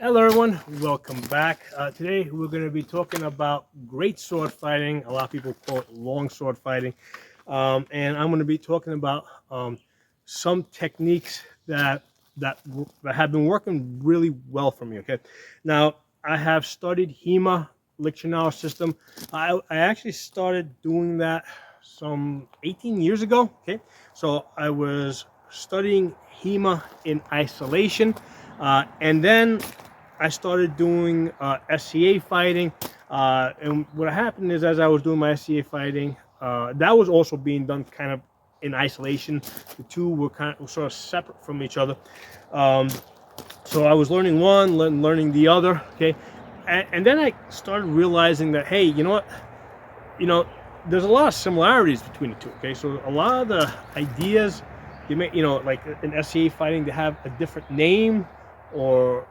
Hello everyone, welcome back. Today we're going to be talking about great sword fighting. A lot of people call it long sword fighting. And I'm going to be talking about some techniques that have been working really well for me. Okay, now I have studied Hema lecture system. I actually started doing that some 18 years ago. Okay, so I was studying Hema in isolation, and then I started doing SCA fighting, and what happened is, as I was doing my SCA fighting, that was also being done kind of in isolation. The two were sort of separate from each other. Um, so I was learning one, learning the other. Okay, and then I started realizing that, hey, you know what? You know, there's a lot of similarities between the two. Okay, so a lot of the ideas you may, like in SCA fighting, they have a different name, or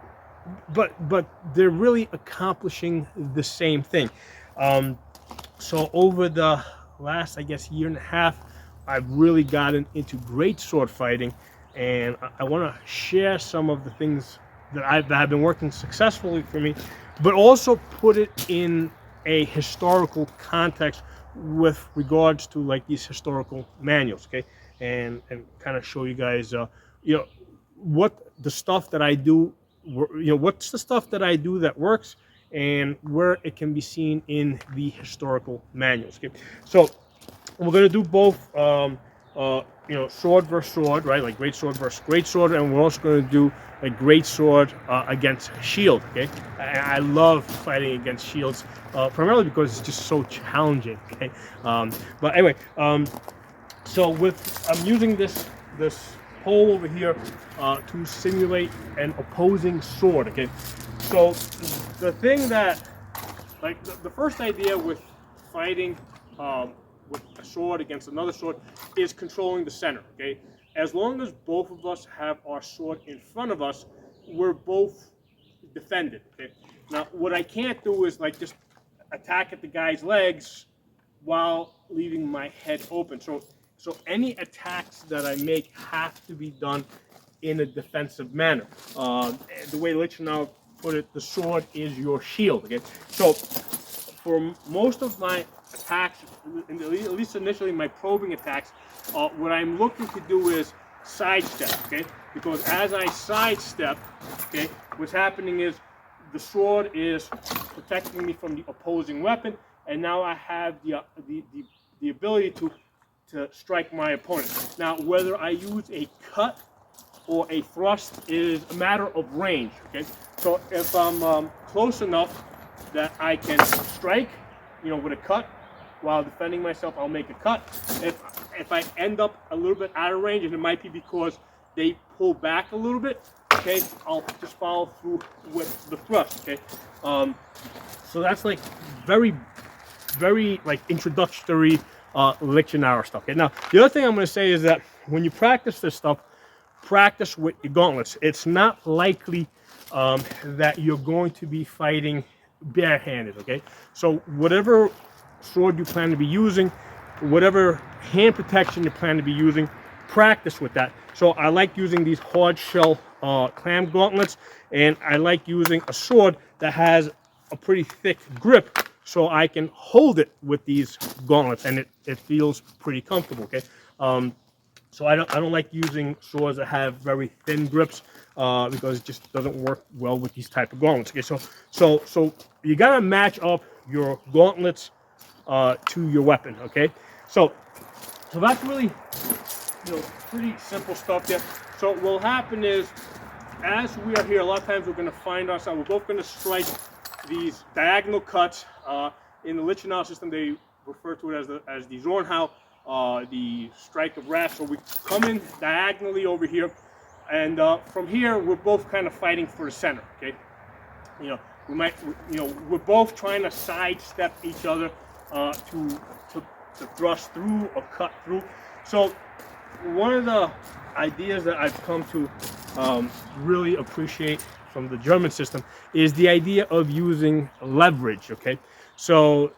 but they're really accomplishing the same thing. So over the last, I guess, year and a half, I've really gotten into great sword fighting, and I want to share some of the things that have been working successfully for me, but also put it in a historical context with regards to like these historical manuals, okay, and kind of show you guys, what the stuff that I do, what's the stuff that I do that works, and where it can be seen in the historical manuals. Okay, so we're going to do both, sword versus sword, right? Like great sword versus great sword, and we're also going to do a great sword against shield. Okay, I love fighting against shields, primarily because it's just so challenging. Okay, but anyway, so I'm using this hole over here to simulate an opposing sword. Okay, so the thing that, like, the first idea with fighting with a sword against another sword is controlling the center. Okay, as long as both of us have our sword in front of us, we're both defended. Okay, now what I can't do is like just attack at the guy's legs while leaving my head open. So any attacks that I make have to be done in a defensive manner. The way Lich put it, the sword is your shield. Okay, so for most of my attacks, at least initially my probing attacks, what I'm looking to do is sidestep. Okay, because as I sidestep, okay, what's happening is the sword is protecting me from the opposing weapon, and now I have the ability to strike my opponent. Now, whether I use a cut or a thrust is a matter of range. Okay, so if I'm close enough that I can strike, with a cut while defending myself, I'll make a cut. If I end up a little bit out of range, and it might be because they pull back a little bit, okay, I'll just follow through with the thrust. Okay, so that's like very, very like introductory lecture stuff. Okay, now the other thing I'm going to say is that when you practice this stuff, practice with your gauntlets. It's not likely that you're going to be fighting barehanded. Okay, so whatever sword you plan to be using, whatever hand protection you plan to be using, practice with that. So I like using these hard shell clam gauntlets, and I like using a sword that has a pretty thick grip, so I can hold it with these gauntlets, and it feels pretty comfortable. Okay, so I don't like using swords that have very thin grips, because it just doesn't work well with these type of gauntlets. Okay, so you gotta match up your gauntlets to your weapon. Okay, so that's really, pretty simple stuff there. So what will happen is, as we are here, a lot of times we're going to find ourselves, we're both going to strike these diagonal cuts. In the Lich system, they refer to it as the Zornhau, the strike of wrath. So we come in diagonally over here, and from here we're both kind of fighting for the center. Okay, we're both trying to sidestep each other to thrust through or cut through. So one of the ideas that I've come to really appreciate from the German system is the idea of using leverage. Okay, so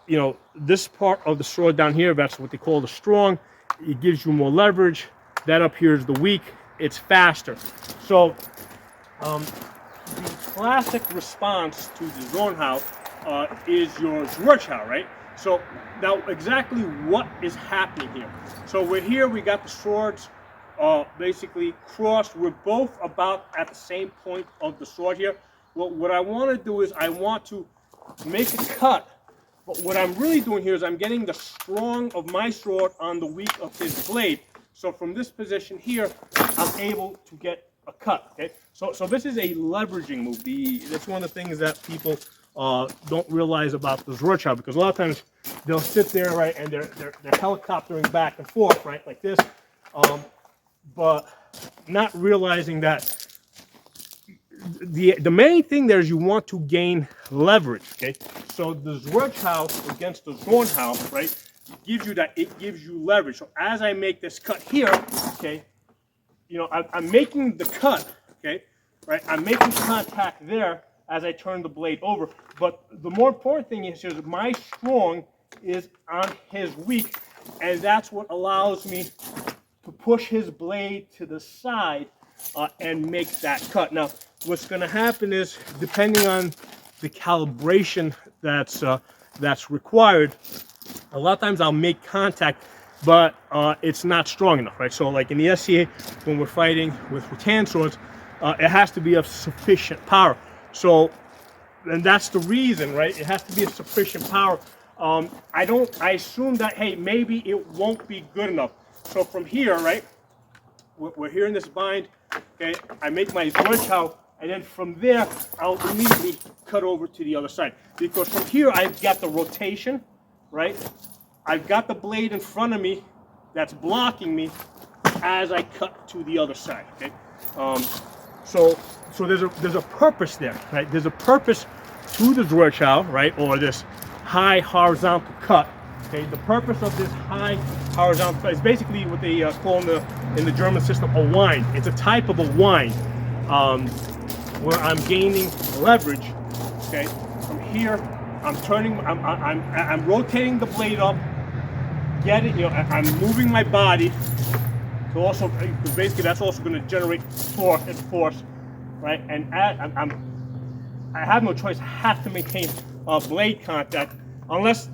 this part of the sword down here, that's what they call the strong. It gives you more leverage. That up here is the weak. It's faster. So the classic response to the Zornhau is your Schwarzhau, right? So now exactly what is happening here? So we're here, we got the swords basically crossed. We're both about at the same point of the sword here. Well, what I want to do is I want to make a cut, but what I'm really doing here is I'm getting the strong of my sword on the weak of his blade. So from this position here, I'm able to get a cut. Okay, so this is a leveraging move. That's one of the things that people don't realize about the Schwarzhau, because a lot of times they'll sit there, right, and they're helicoptering back and forth, right, like this, but not realizing that the main thing there is you want to gain leverage. Okay, so the Schwarzhau against the Zornhau, right, it gives you leverage. So as I make this cut here, okay, you know, I'm making the cut, okay, right, I'm making contact there as I turn the blade over. But the more important thing is my strong is on his weak, and that's what allows me to push his blade to the side and make that cut. Now, what's going to happen is, depending on the calibration that's required, a lot of times I'll make contact, but it's not strong enough, right? So like in the SCA, when we're fighting with rattan swords, it has to be of sufficient power. So, and that's the reason, right? It has to be of sufficient power. I assume that, hey, maybe it won't be good enough. So from here, right, we're here in this bind, okay, I make my Schwarzhau, and then from there, I'll immediately cut over to the other side. Because from here, I've got the rotation, right? I've got the blade in front of me that's blocking me as I cut to the other side, okay? So there's a purpose there, right? There's a purpose to the Schwarzhau, right, or this high horizontal cut. Okay, the purpose of this high horizontal cut is basically what they call in the German system a wind. It's a type of a wind where I'm gaining leverage. Okay, from here I'm rotating the blade up, I'm moving my body to also, because basically that's also going to generate torque and force, right? And I have no choice. I have to maintain blade contact unless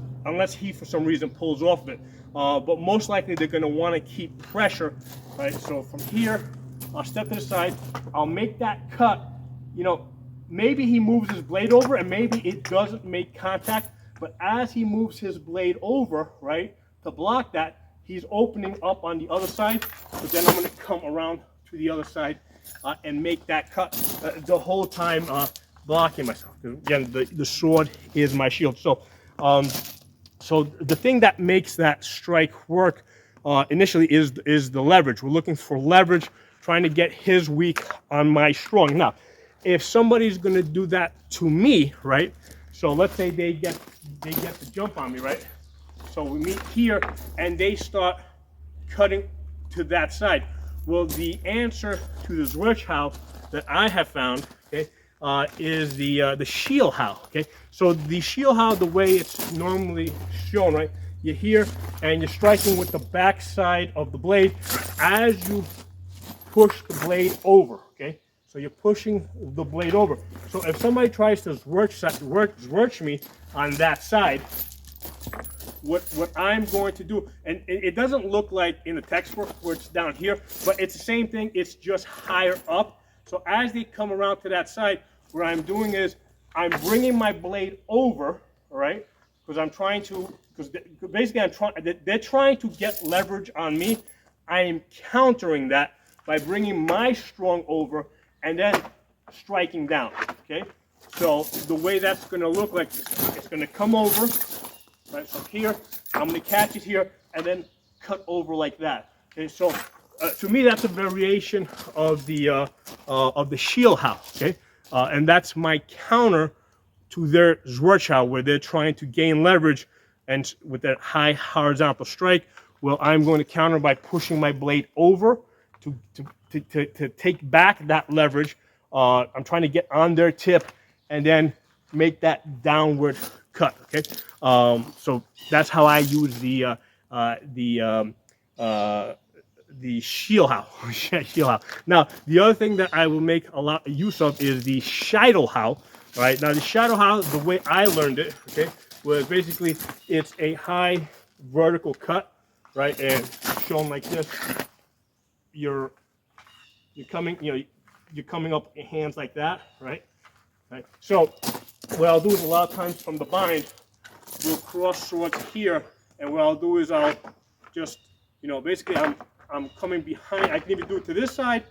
he for some reason pulls off of it. But most likely they're going to want to keep pressure, right? So from here, I'll step to the side. I'll make that cut. You know, maybe he moves his blade over and maybe it doesn't make contact. But as he moves his blade over, right, to block that, he's opening up on the other side. But then I'm going to come around to the other side and make that cut the whole time blocking myself. Again, the sword is my shield. So, so the thing that makes that strike work initially is the leverage. We're looking for leverage, trying to get his weak on my strong. Now, if somebody's going to do that to me, right? So let's say they get the jump on me, right? So we meet here, and they start cutting to that side. Well, the answer to the Schwarzhau that I have found, okay, is the Schildhau. Okay, so the Schildhau, the way it's normally shown, right? You're here, and you're striking with the back side of the blade as you push the blade over. Okay, so you're pushing the blade over. So if somebody tries to Schwarz me on that side, what I'm going to do, and it doesn't look like in the textbook where it's down here, but it's the same thing, it's just higher up. So as they come around to that side, what I'm doing is I'm bringing my blade over, all right? Because I'm trying to, because basically they're trying to get leverage on me. I am countering that by bringing my strong over and then striking down, okay? So the way that's going to look like, it's going to come over, right? So here, I'm going to catch it here and then cut over like that. Okay, so to me, that's a variation of the Schildhau. Okay, and that's my counter to their Schwarzhau, where they're trying to gain leverage, and with that high horizontal strike, well, I'm going to counter by pushing my blade over to take back that leverage. I'm trying to get on their tip and then make that downward cut. Okay, so that's how I use the the Shielhau. Shielhau. Now, the other thing that I will make a lot of use of is the Scheitelhau. Right now, the Scheitelhau, the way I learned it, okay, was basically it's a high vertical cut, right, and shown like this. You're coming, you're coming up in hands like that, right? Right. So what I'll do is a lot of times from the bind, we'll cross swords here, and what I'll do is I'll just, basically I'm coming behind. I can even do it to this side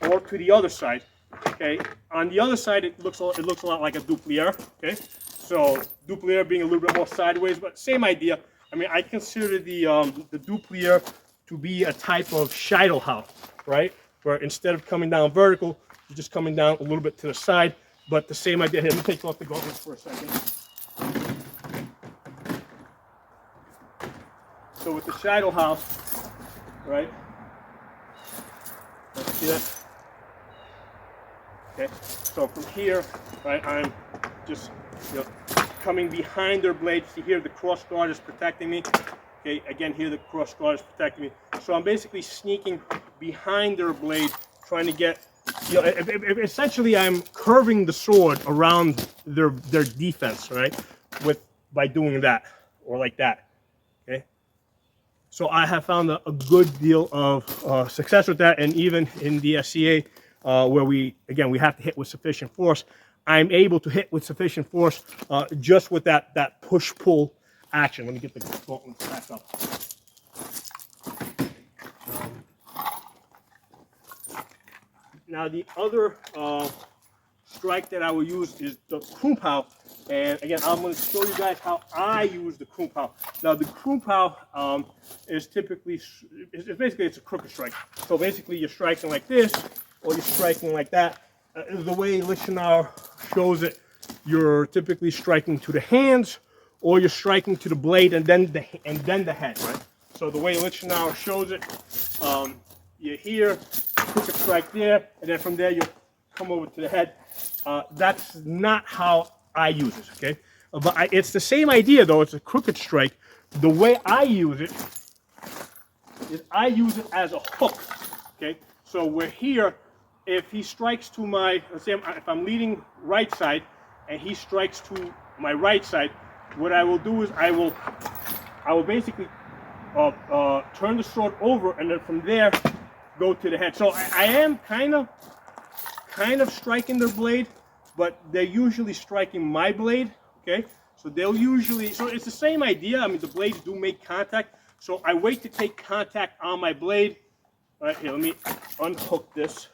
or to the other side. Okay. On the other side, it looks a lot like a duplier. Okay. So duplier being a little bit more sideways, but same idea. I mean, I consider the duplier to be a type of Scheitelhau, right? Where instead of coming down vertical, you're just coming down a little bit to the side, but the same idea. Here, let me take off the gauntlets for a second. So with the Scheitelhau, right? See that? Okay. So from here, right, I'm just coming behind their blade. See here, the cross guard is protecting me. Okay, again here the cross guard is protecting me. So I'm basically sneaking behind their blade, trying to get, essentially I'm curving the sword around their defense, right? By doing that or like that. Okay. So I have found a good deal of success with that, and even in the SCA, where we have to hit with sufficient force, I'm able to hit with sufficient force just with that push-pull action. Let me get the gauntlet back up. Now the other strike that I will use is the Krumpau, and again I'm going to show you guys how I use the Krumpau. Now the Krumpau is typically, it's a crooked strike. So basically you're striking like this, or you're striking like that. The way Lichtenauer shows it, you're typically striking to the hands, or you're striking to the blade and then the head, right? So the way Lichtenauer shows it, you're here, crooked strike there, and then from there you come over to the head. That's not how I use it, okay? But it's the same idea though. It's a crooked strike. The way I use it is I use it as a hook, okay? So we're here. If he strikes to my, let's say if I'm leading right side and he strikes to my right side, what I will do is I will basically turn the sword over, and then from there go to the head. So I am kind of striking their blade, but they're usually striking my blade. Okay, so they'll usually, so it's the same idea. I mean, the blades do make contact. So I wait to take contact on my blade. All right, here, let me unhook this.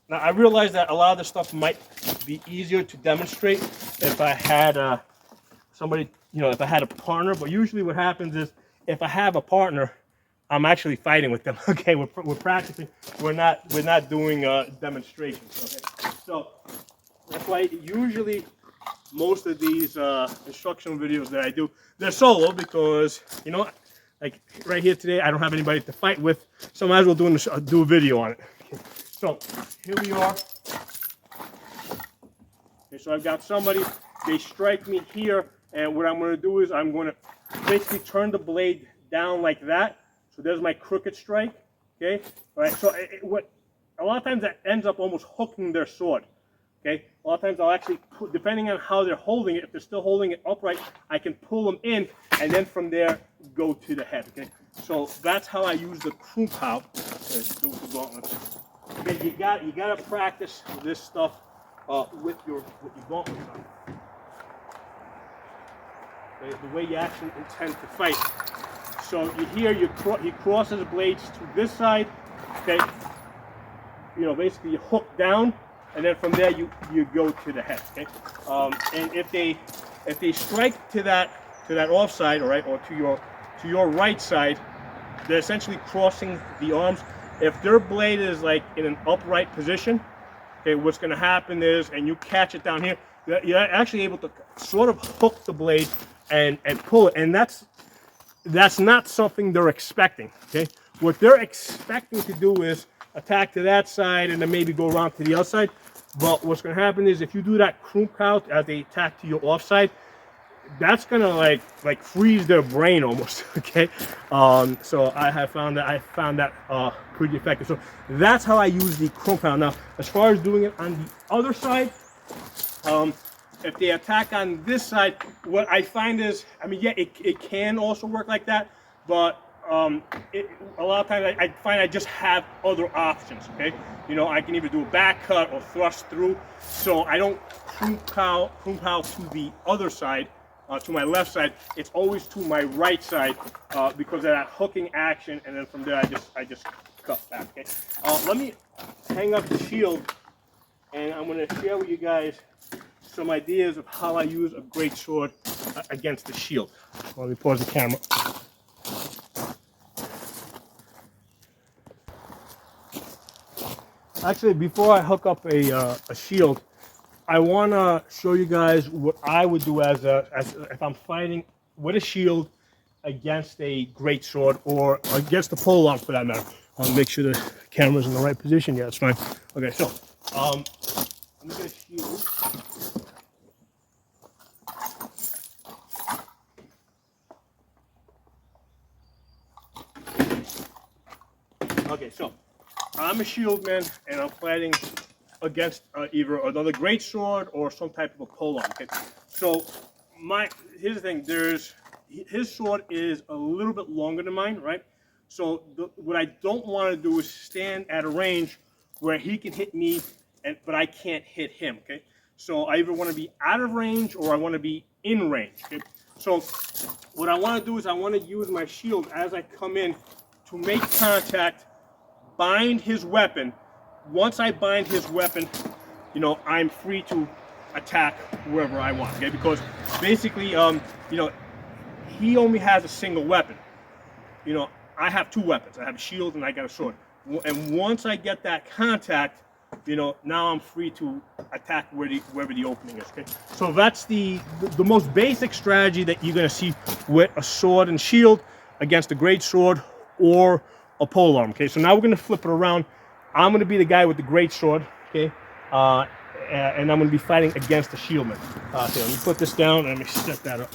Now I realize that a lot of this stuff might be easier to demonstrate if I had somebody, if I had a partner. But usually what happens is if I have a partner, I'm actually fighting with them. Okay, we're practicing. We're not doing demonstrations. Okay, so that's why usually most of these instructional videos that I do, they're solo, because like right here today I don't have anybody to fight with, so I might as well do a video on it. Okay. So here we are. Okay, so I've got somebody, they strike me here, and what I'm going to do is I'm going to basically turn the blade down like that. So there's my crooked strike. Okay, all right. So a lot of times that ends up almost hooking their sword. Okay, a lot of times I'll actually, depending on how they're holding it, if they're still holding it upright, I can pull them in, and then from there go to the head. Okay, so that's how I use the Krumpau. Okay, you got to practice this stuff with your gauntlets on. Okay, the way you actually intend to fight. So you hear he crosses the blades to this side. Okay, basically you hook down, and then from there you go to the head. Okay, and if they strike to that offside, all right, or to your right side, they're essentially crossing the arms. If their blade is like in an upright position, okay, what's going to happen is, and you catch it down here, you're actually able to sort of hook the blade and pull it, and that's not something they're expecting. Okay, what they're expecting to do is attack to that side and then maybe go around to the other side. But what's going to happen is if you do that croup out as they attack to your offside, that's gonna like freeze their brain almost. Okay, so I found that pretty effective. So that's how I use the compound. Now, as far as doing it on the other side, if they attack on this side, what I find is, I mean, yeah, it can also work like that, but a lot of times I find I just have other options. Okay, you know, I can either do a back cut or thrust through, so I don't croup out to the other side. To my left side, it's always to my right side because of that hooking action, and then from there I just cut back. Okay, let me hang up the shield, and I'm going to share with you guys some ideas of how I use a greatsword against the shield. Let me pause the camera. Actually, before I hook up a shield, I want to show you guys what I would do as if I'm fighting with a shield against a greatsword or against a polearm for that matter. I'll make sure the camera's in the right position. Yeah, it's fine. Okay, so let me get a shield. Okay, so I'm a shield man, and I'm fighting against either another greatsword or some type of a polearm. Okay, so here's the thing. His sword is a little bit longer than mine, right? So what I don't want to do is stand at a range where he can hit me, but I can't hit him. Okay, so I either want to be out of range or I want to be in range. Okay, so what I want to do is I want to use my shield as I come in to make contact, bind his weapon. Once I bind his weapon, you know, I'm free to attack wherever I want, okay? Because basically, you know, he only has a single weapon. You know, I have two weapons. I have a shield and I got a sword. And once I get that contact, you know, now I'm free to attack wherever the opening is, okay? So that's the most basic strategy that you're gonna see with a sword and shield against a greatsword or a polearm, okay? So now we're gonna flip it around. I'm going to be the guy with the greatsword, okay? And I'm going to be fighting against the shieldman. Okay, let me put this down and let me set that up.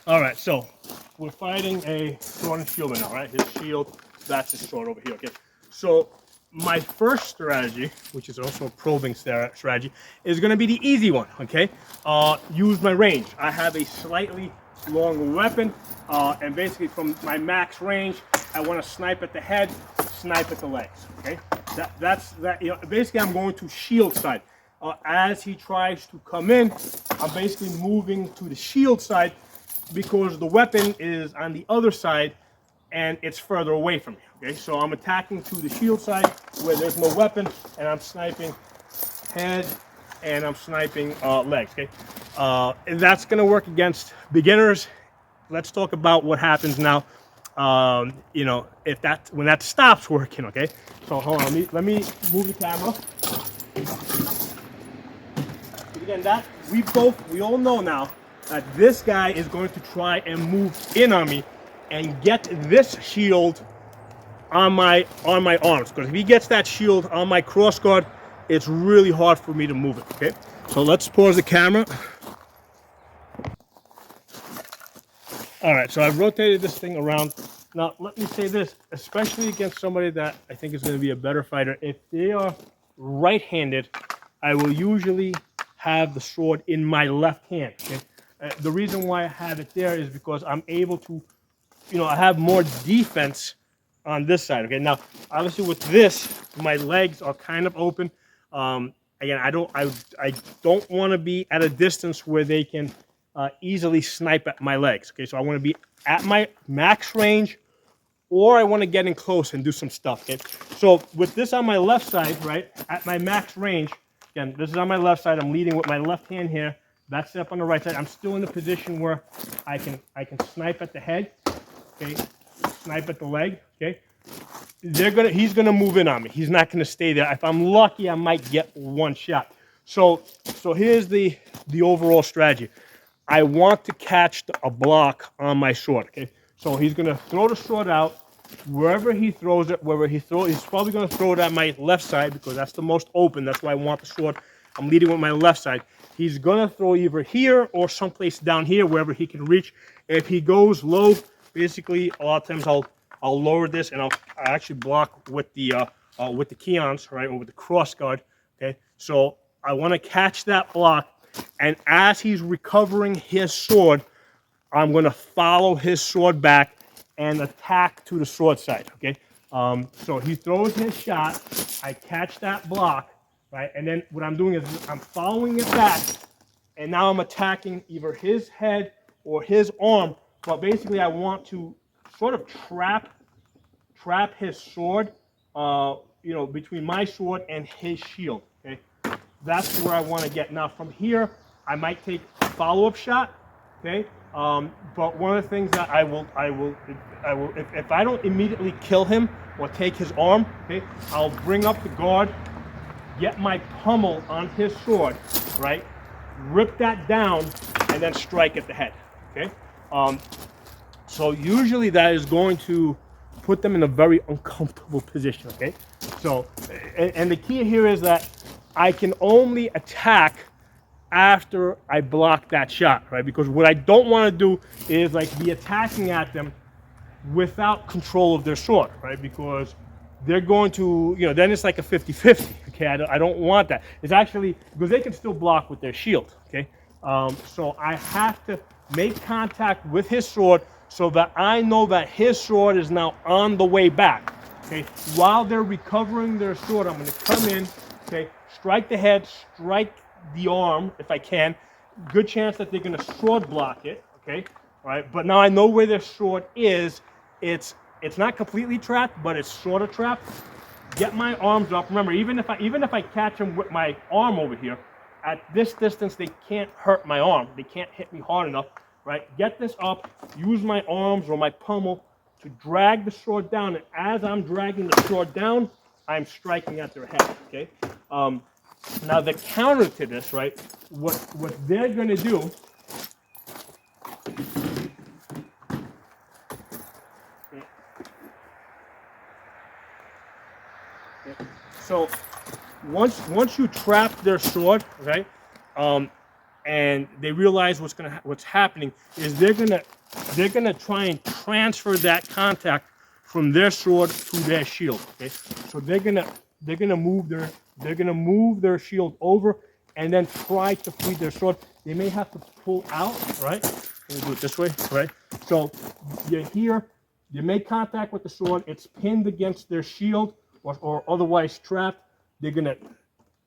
All right, so we're fighting a sword and shieldman now, right? His shield, that's his sword over here, okay? So my first strategy, which is also a probing strategy, is going to be the easy one, okay? Use my range. I have a slightly longer weapon, and basically from my max range, I want to snipe at the head, snipe at the legs. Okay, that's that. You know, basically I'm going to shield side. As he tries to come in, I'm basically moving to the shield side because the weapon is on the other side and it's further away from me. Okay, so I'm attacking to the shield side where there's no weapon, and I'm sniping head and I'm sniping legs. Okay, and that's going to work against beginners. Let's talk about what happens now. You know, when that stops working. Okay, so hold on. Let me move the camera. Again, we all know now that this guy is going to try and move in on me and get this shield on my arms. Because if he gets that shield on my crossguard, it's really hard for me to move it. Okay, so let's pause the camera. All right, so I've rotated this thing around. Now, let me say this, especially against somebody that I think is going to be a better fighter. If they are right-handed, I will usually have the sword in my left hand. Okay? The reason why I have it there is because I'm able to, you know, I have more defense on this side. Okay, now, obviously with this, my legs are kind of open. Again, I don't want to be at a distance where they can easily snipe at my legs. Okay, so I want to be at my max range, or I want to get in close and do some stuff. Okay, so with this on my left side, right, at my max range, again, this is on my left side. I'm leading with my left hand here. That's up on the right side. I'm still in the position where I can snipe at the head. Okay, snipe at the leg. Okay, he's gonna move in on me. He's not gonna stay there. If I'm lucky, I might get one shot. So here's the overall strategy. I want to catch a block on my sword. Okay, So he's going to throw the sword out wherever he throws it, he's probably going to throw it at my left side because that's the most open. That's why I want the sword. I'm leading with my left side. He's going to throw either here or someplace down here, wherever he can reach. If he goes low, basically, a lot of times I'll lower this and I actually block with the keons, right, or with the cross guard. Okay, so I want to catch that block, and as he's recovering his sword, I'm going to follow his sword back and attack to the sword side, okay? So he throws his shot, I catch that block, right? And then what I'm doing is I'm following it back, and now I'm attacking either his head or his arm, but basically I want to sort of trap his sword, between my sword and his shield, okay? That's where I want to get. Now from here, I might take a follow-up shot, okay? But one of the things that I will, if I don't immediately kill him or take his arm, okay, I'll bring up the guard, get my pummel on his sword, right? Rip that down, and then strike at the head, okay? So usually that is going to put them in a very uncomfortable position, okay? So, and the key here is that I can only attack after I block that shot, right? Because what I don't want to do is like be attacking at them without control of their sword, right? Because they're going to, then it's like a 50-50, okay? I don't want that. It's actually, because they can still block with their shield, okay? So I have to make contact with his sword so that I know that his sword is now on the way back, okay? While they're recovering their sword, I'm going to come in, okay, strike the head, strike the arm if I can. Good chance that they're going to sword block it, okay? All right, but now I know where their sword is. It's not completely trapped, but it's sort of trapped. Get my arms up. Remember, even if I catch them with my arm over here, at this distance they can't hurt my arm. They can't hit me hard enough, right? Get this up. Use my arms or my pummel to drag the sword down, and as I'm dragging the sword down, I'm striking at their head, okay? Now the counter to this, right, what they're going to do, so once you trap their sword, right, and they realize what's happening is they're gonna try and transfer that contact from their sword to their shield, okay? So they're gonna move their shield over and then try to free their sword. They may have to pull out, right? Let me do it this way, right? So you're here, you make contact with the sword, it's pinned against their shield or otherwise trapped. They're gonna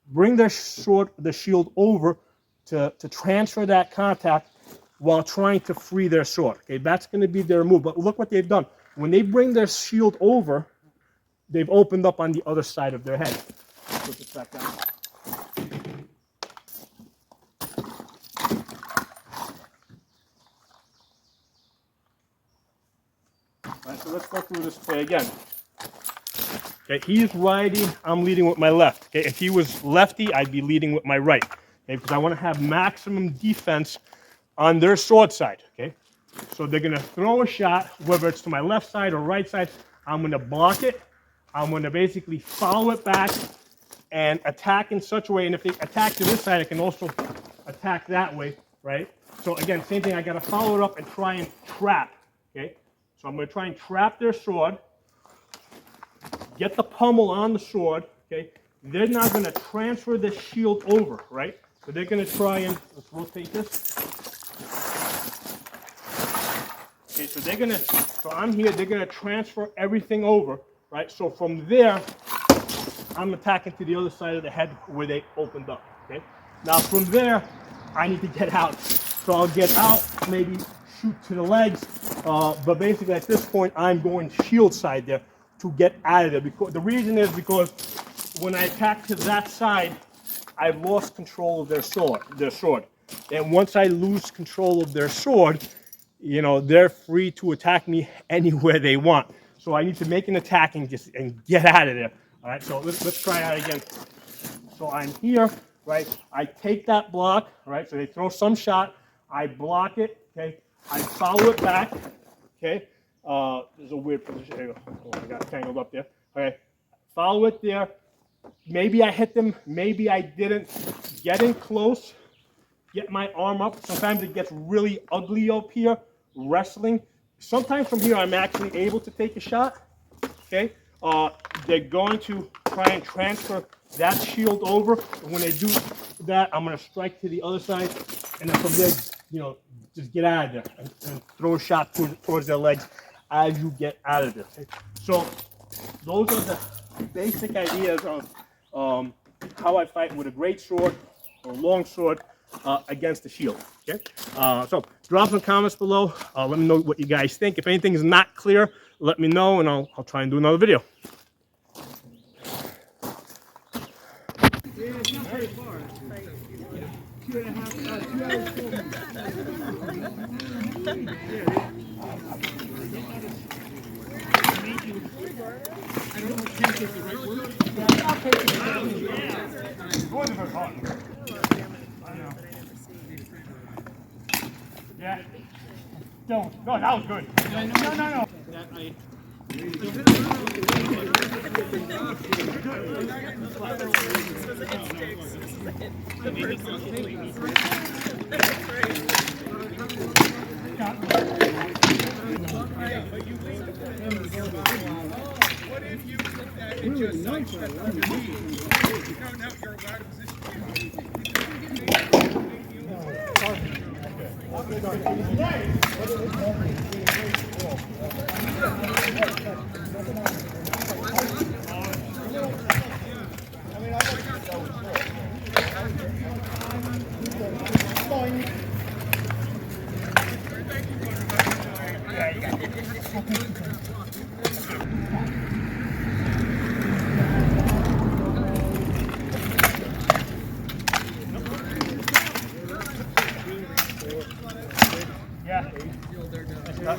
bring their shield over to transfer that contact while trying to free their sword. Okay, that's gonna be their move. But look what they've done. When they bring their shield over, they've opened up on the other side of their head. Put this back down. All right, so let's go through this play again. Okay, he's righty, I'm leading with my left. Okay, if he was lefty, I'd be leading with my right. Okay, because I want to have maximum defense on their sword side. Okay, so they're gonna throw a shot, whether it's to my left side or right side. I'm gonna block it. I'm gonna basically follow it back and attack in such a way. And if they attack to this side, I can also attack that way, right? So again, same thing. I gotta follow it up and try and trap. Okay, so I'm gonna try and trap their sword. Get the pummel on the sword, okay? They're now going to transfer the shield over, right? So they're going to try and, let's rotate this. Okay, so I'm here, they're going to transfer everything over, right? So from there, I'm attacking to the other side of the head where they opened up, okay? Now from there, I need to get out. So I'll get out, maybe shoot to the legs, but basically at this point, I'm going shield side there to get out of there. Because the reason is because when I attack to that side, I've lost control of their sword. And once I lose control of their sword, they're free to attack me anywhere they want. So I need to make an attack and get out of there. All right, so let's try that again. So I'm here, right? I take that block, right? So they throw some shot, I block it, okay? I follow it back, okay? There's a weird position. There you go. Oh, I got tangled up there. Okay, follow it there. Maybe I hit them, maybe I didn't. Get in close, get my arm up. Sometimes it gets really ugly up here, wrestling. Sometimes from here I'm actually able to take a shot, okay? They're going to try and transfer that shield over. And when they do that, I'm gonna strike to the other side, and then from there, you know, just get out of there and throw a shot towards their legs as you get out of there. Okay? So those are the basic ideas of how I fight with a greatsword or long sword against the shield. Okay, so drop some comments below. Let me know what you guys think. If anything is not clear, let me know, and I'll try and do another video. Yeah, it's not very far. It's like 2.5 hours, 2 hours, 4 minutes. I don't know if tank is the right word. Yeah. No, that was good. No. What if you took that and just sidestepped underneath? No, you're out of position. Yeah.